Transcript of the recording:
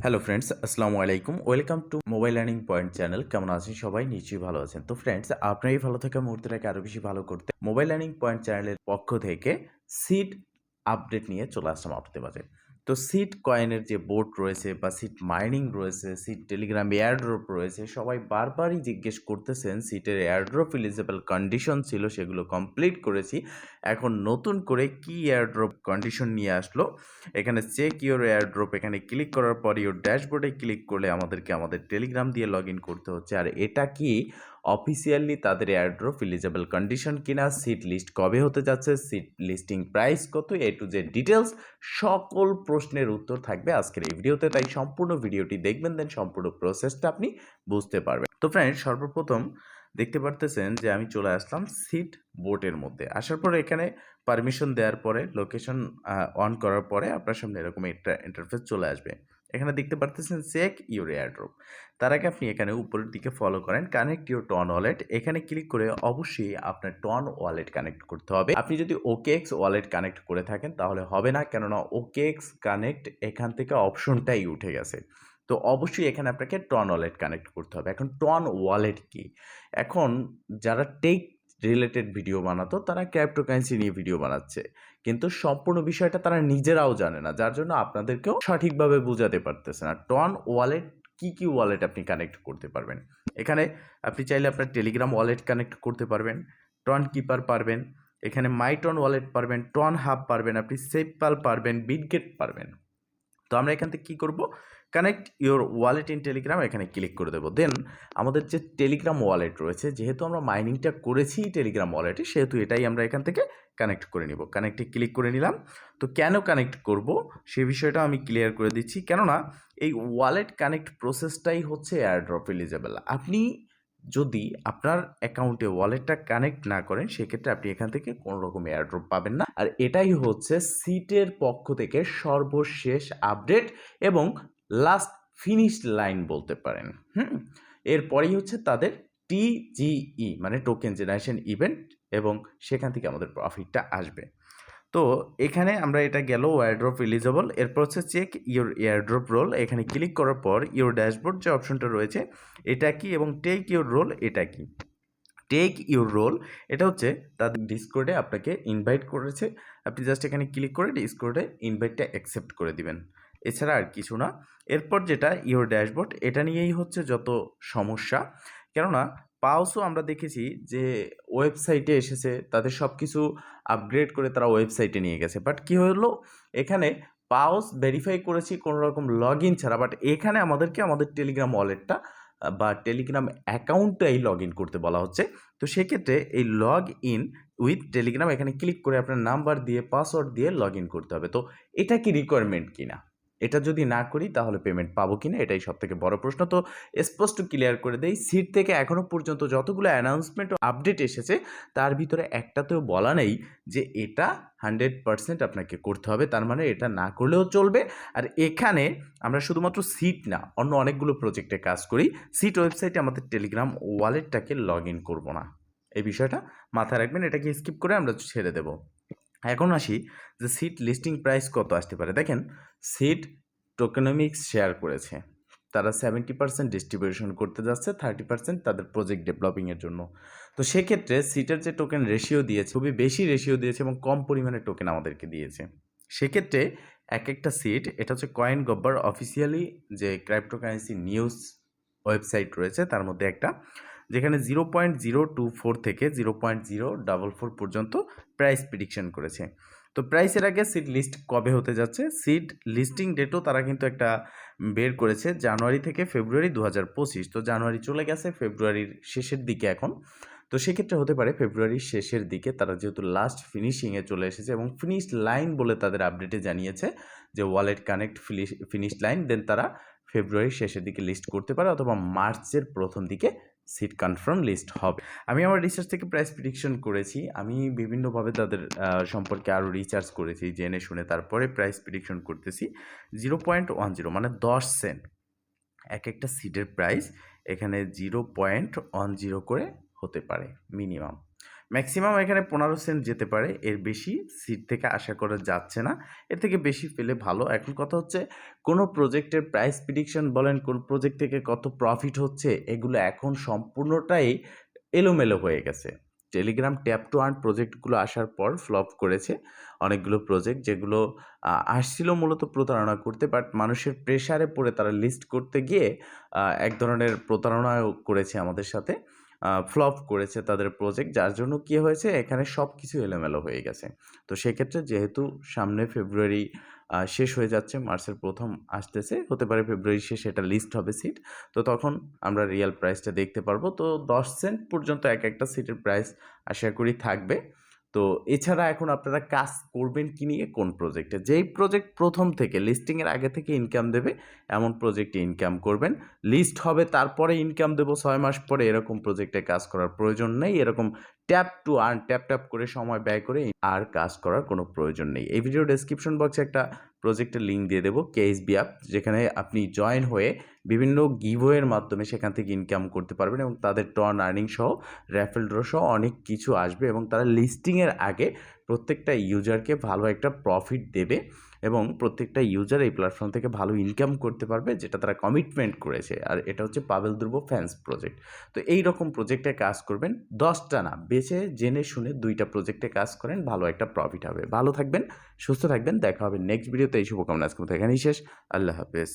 Hello friends, আসসালামু আলাইকুম। Welcome to mobile learning point channel. কেমন আছেন সবাই? নিশ্চয়ই ভালো আছেন। তো ফ্রেন্ডস, আপনার এই ভালো থাকা মুহূর্তটাকে আরও বেশি ভালো করতে মোবাইল লার্নিং পয়েন্ট চ্যানেলের পক্ষ থেকে সিড আপডেট নিয়ে চলে আসলাম আপনাদের মাঝে। তো সিড কয়েনের যে বোর্ড রয়েছে বা সিড মাইনিং রয়েছে, সিড টেলিগ্রাম এয়ারড্রপ রয়েছে, সবাই বারবারই জিজ্ঞেস করতেছেন সিটের এয়ারড্রপ এলিজিবল কন্ডিশন ছিল, সেগুলো কমপ্লিট করেছি। এখন নতুন করে কি এয়ারড্রপ কন্ডিশন নিয়ে আসলো? এখানে চেক ইওর এয়ারড্রপ, এখানে ক্লিক করার পর ইওর ড্যাশবোর্ডে ক্লিক করলে আমাদেরকে আমাদের টেলিগ্রাম দিয়ে লগ ইন করতে হচ্ছে। আর এটা কি অফিসিয়ালি তাদের এয়ারড্রপ এলিজিবল কন্ডিশন কিনা, সিট লিস্ট কবে হতে যাচ্ছে, সিট লিস্টিং প্রাইস কত, এ টু জেড ডিটেলস সকল প্রশ্নের উত্তর থাকবে আজকের এই ভিডিওতে। তাই সম্পূর্ণ ভিডিওটি দেখবেন, দেন সম্পূর্ণ প্রসেসটা আপনি বুঝতে পারবেন। তো ফ্রেন্ড, সর্বপ্রথম দেখতে পারতেছেন যে আমি চলে আসলাম সিট বোর্ডের মধ্যে। আসার পরে এখানে পারমিশন দেওয়ার পরে লোকেশন অন করার পরে আপনার সামনে এরকম একটা ইন্টারফেস চলে আসবে। এখানে দেখতে পারতেছেন চেক ইউর এয়ারড্রপ। তার আগে আপনি এখানে উপরের দিকে ফলো করেন কানেক্ট ইউর টন ওয়ালেট। এখানে ক্লিক করে অবশ্যই আপনার টন ওয়ালেট কানেক্ট করতে হবে। আপনি যদি ওকেএক্স ওয়ালেট কানেক্ট করে থাকেন তাহলে হবে না, কেননা ওকেএক্স কানেক্ট এখান থেকে অপশনটাই উঠে গেছে। তো অবশ্যই এখানে আপনাকে টন ওয়ালেট কানেক্ট করতে হবে। এখন টন ওয়ালেট কি? এখন যারা টেক রিলেটেড ভিডিও বানাতো তারা ক্রিপ্টোকারেন্সি নিয়ে ভিডিও বানাচ্ছে, কিন্তু সম্পূর্ণ বিষয়টা তারা নিজেরাও জানে না, যার জন্য আপনাদেরকেও সঠিকভাবে বোঝাতে পারতেছে না। টন ওয়ালেট কি ওয়ালেট আপনি কানেক্ট করতে পারবেন? এখানে আপনি চাইলে আপনার টেলিগ্রাম ওয়ালেট কানেক্ট করতে পারবেন, টন কিপার পারবেন, এখানে মাই টন ওয়ালেট পারবেন, টন হাব পারবেন, আপনি সেপপাল পারবেন, বিটগেট পারবেন। তো আমরা এখান থেকে কী করবো? Connect your wallet in Telegram, এখানে ক্লিক করে দেবো। দেন আমাদের যে টেলিগ্রাম ওয়ালেট রয়েছে, যেহেতু আমরা মাইনিংটা করেছি টেলিগ্রাম ওয়ালেটে, সেহেতু এটাই আমরা এখান থেকে কানেক্ট করে নিব। কানেক্টে ক্লিক করে নিলাম। তো কেন কানেক্ট করব সে বিষয়টা আমি ক্লিয়ার করে দিচ্ছি, কেননা এই ওয়ালেট কানেক্ট প্রসেসটাই হচ্ছে এয়ারড্রপ এলিজেবল। আপনি যদি আপনার অ্যাকাউন্টে ওয়ালেটটা কানেক্ট না করেন, সেক্ষেত্রে আপনি এখান থেকে কোনো রকম এয়ারড্রপ পাবেন না। আর এটাই হচ্ছে সিটের পক্ষ থেকে সর্বশেষ আপডেট এবং লাস্ট ফিনিশড লাইন বলতে পারেন। এরপরেই হচ্ছে তাদের টিজিই মানে টোকেন জেনারেশন ইভেন্ট, এবং সেখান থেকে আমাদের প্রফিটটা আসবে। তো এখানে আমরা এটা গেল এয়ারড্রপ এলিজেবল। এরপর হচ্ছে চেক ইওর এয়ারড্রপ রোল। এখানে ক্লিক করার পর ইওর ড্যাশবোর্ড যে অপশনটা রয়েছে এটা কি, এবং টেক ইওর রোল এটা কি? টেক ইউর রোল এটা হচ্ছে তাদের ডিসকর্ডে আপনাকে ইনভাইট করেছে। আপনি জাস্ট এখানে ক্লিক করে ডিসকর্ডে ইনভাইটটা অ্যাকসেপ্ট করে দিবেন, এছাড়া আর কিছু না। এরপর যেটা ইওর ড্যাশবোর্ড, এটা নিয়েই হচ্ছে যত সমস্যা। কেননা পাওসও আমরা দেখেছি যে ওয়েবসাইটে এসেছে, তাদের সব কিছু আপগ্রেড করে তারা ওয়েবসাইটে নিয়ে গেছে, বাট কী হলো এখানে পাওস ভেরিফাই করেছি কোনো রকম লগ ইন ছাড়া, বাট এখানে আমাদেরকে আমাদের টেলিগ্রাম ওয়ালেটটা বা টেলিগ্রাম অ্যাকাউন্টটাই লগ ইন করতে বলা হচ্ছে। তো সেক্ষেত্রে এই লগ ইন উইথ টেলিগ্রাম এখানে ক্লিক করে আপনার নাম্বার দিয়ে পাসওয়ার্ড দিয়ে লগ ইন করতে হবে। তো এটা কি রিকোয়ারমেন্ট কিনা? এটা যদি না করি তাহলে পেমেন্ট পাবো কিনা, এটাই সবথেকে বড় প্রশ্ন। তো স্পষ্ট ক্লিয়ার করে দেই, সিট থেকে এখনও পর্যন্ত যতগুলো অ্যানাউন্সমেন্ট ও আপডেট এসেছে তার ভিতরে একটাতেও বলা নেই যে এটা 100% আপনাকে করতে হবে, তার মানে এটা না করলেও চলবে। আর এখানে আমরা শুধুমাত্র সিট না, অন্য অনেকগুলো প্রজেক্টে কাজ করি। সিট ওয়েবসাইটে আমাদের টেলিগ্রাম ওয়ালেটটাকে লগ ইন করবো না, এই বিষয়টা মাথায় রাখবেন। এটাকে স্কিপ করে আমরা ছেড়ে দেব। এখন আসি যে সিট লিস্টিং প্রাইস কত আসতে পারে। দেখেন, সিট টোকেনমিক্স শেয়ার করেছে, তারা 70% ডিস্ট্রিবিউশন করতে যাচ্ছে, 30% তাদের প্রজেক্ট ডেভেলপিংয়ের জন্য। তো সেক্ষেত্রে সিটের যে টোকেন রেশিও দিয়েছে খুবই বেশি রেশিও দিয়েছে এবং কম পরিমাণে টোকেন আমাদেরকে দিয়েছে। সেক্ষেত্রে এক একটা সিট, এটা হচ্ছে কয়েন গব্বার অফিসিয়ালি যে ক্রিপ্টোকারেন্সি নিউজ ওয়েবসাইট রয়েছে তার মধ্যে একটা, যেখানে 0.024 থেকে 0.044 পর্যন্ত প্রাইস প্রেডিকশন করেছে। তো প্রাইসের আগে সিট লিস্ট কবে হতে যাচ্ছে, সিট লিস্টিং ডেটও তারা কিন্তু একটা বের করেছে, জানুয়ারি থেকে ফেব্রুয়ারি 2025। তো জানুয়ারি চলে গেছে, ফেব্রুয়ারির শেষের দিকে এখন। তো সেক্ষেত্রে হতে পারে ফেব্রুয়ারির শেষের দিকে, তারা যেহেতু লাস্ট ফিনিশিংয়ে চলে এসেছে এবং ফিনিশ লাইন বলে তাদের আপডেটে জানিয়েছে যে ওয়ালেট কানেক্ট ফিনিশ লাইন, দেন তারা ফেব্রুয়ারির শেষের দিকে লিস্ট করতে পারে অথবা মার্চের প্রথম দিকে সিট কনফার্ম লিস্ট হবে। আমি আমার রিসার্চ থেকে প্রাইস প্রেডিকশন করেছি, আমি বিভিন্নভাবে তাদের সম্পর্কে আরও রিসার্চ করেছি, জেনে শুনে তারপরে প্রাইস প্রেডিকশন করতেছি। 0.10 মানে 10 সেন্ট এক একটা সিটের প্রাইস এখানে 0.10 করে হতে পারে মিনিমাম। ম্যাক্সিমাম এখানে 15 সেন্ট যেতে পারে। এর বেশি সিট থেকে আশা করা যাচ্ছে না। এর থেকে বেশি পেলে ভালো। এখন কথা হচ্ছে কোনো প্রজেক্টের প্রাইস প্রেডিকশন বলেন, কোন প্রজেক্ট থেকে কত প্রফিট হচ্ছে, এগুলো এখন সম্পূর্ণটাই এলোমেলো হয়ে গেছে। টেলিগ্রাম ট্যাপ টু আর্ন প্রজেক্টগুলো আসার পর ফ্লপ করেছে অনেকগুলো প্রজেক্ট, যেগুলো আসছিল মূলত প্রতারণা করতে, বাট মানুষের প্রেশারে পড়ে তারা লিস্ট করতে গিয়ে এক ধরনের প্রতারণাও করেছে আমাদের সাথে। ফ্লপ করেছে তাদের প্রজেক্ট, যার জন্য কি হয়েছে এখানে সব কিছু এলোমেলো হয়ে গেছে। তো সেক্ষেত্রে যেহেতু সামনে ফেব্রুয়ারি শেষ হয়ে যাচ্ছে, মার্চের ১ম আসতেছে, হতে পারে ফেব্রুয়ারি শেষে এটা লিস্ট হবে সিট। তো তখন আমরা রিয়াল প্রাইসটা দেখতে পারবো। তো ১০ সেন্ট পর্যন্ত একটা সিটের প্রাইস আশা করি থাকবে। তো এছাড়া এখন আপনারা কাজ করবেন কি নিয়ে, কোন প্রজেক্টে? যেই প্রজেক্ট ১ম থেকে লিস্টিংয়ের আগে থেকে ইনকাম দেবে, এমন প্রজেক্টে ইনকাম করবেন। লিস্ট হবে তারপরে ইনকাম দেবো ৬ মাস পরে, এরকম প্রজেক্টে কাজ করার প্রয়োজন নেই। এরকম ট্যাপ টু আর্ন, ট্যাপ করে সময় ব্যয় করে আর কাজ করার কোনো প্রয়োজন নেই। এই ভিডিও ডেসক্রিপশন বক্সে একটা প্রজেক্টের লিঙ্ক দিয়ে দেবো, কেএসবি অ্যাপ, যেখানে আপনি জয়েন হয়ে বিভিন্ন গিভওয়ের মাধ্যমে সেখান থেকে ইনকাম করতে পারবেন এবং তাদের টর্ন আর্নিং সহ র্যাফেল ড্র সহ অনেক কিছু আসবে এবং তারা লিস্টিংয়ের আগে প্রত্যেকটা ইউজারকে ভালো একটা প্রফিট দেবে এবং প্রত্যেকটা ইউজার এই প্ল্যাটফর্ম থেকে ভালো ইনকাম করতে পারবে, যেটা তারা কমিটমেন্ট করেছে। আর এটা হচ্ছে পাবেল ধ্রুব ফ্যান্স প্রজেক্ট। তো এই রকম প্রজেক্টে কাজ করবেন, 10টা না, বেছে জেনে শুনে 2টা প্রজেক্টে কাজ করেন, ভালো একটা প্রফিট হবে। ভালো থাকবেন, সুস্থ থাকবেন, দেখা হবে নেক্সট ভিডিওতে। এই শুভকামনা আজকের মতো এখানেই শেষ। আল্লাহ হাফেজ।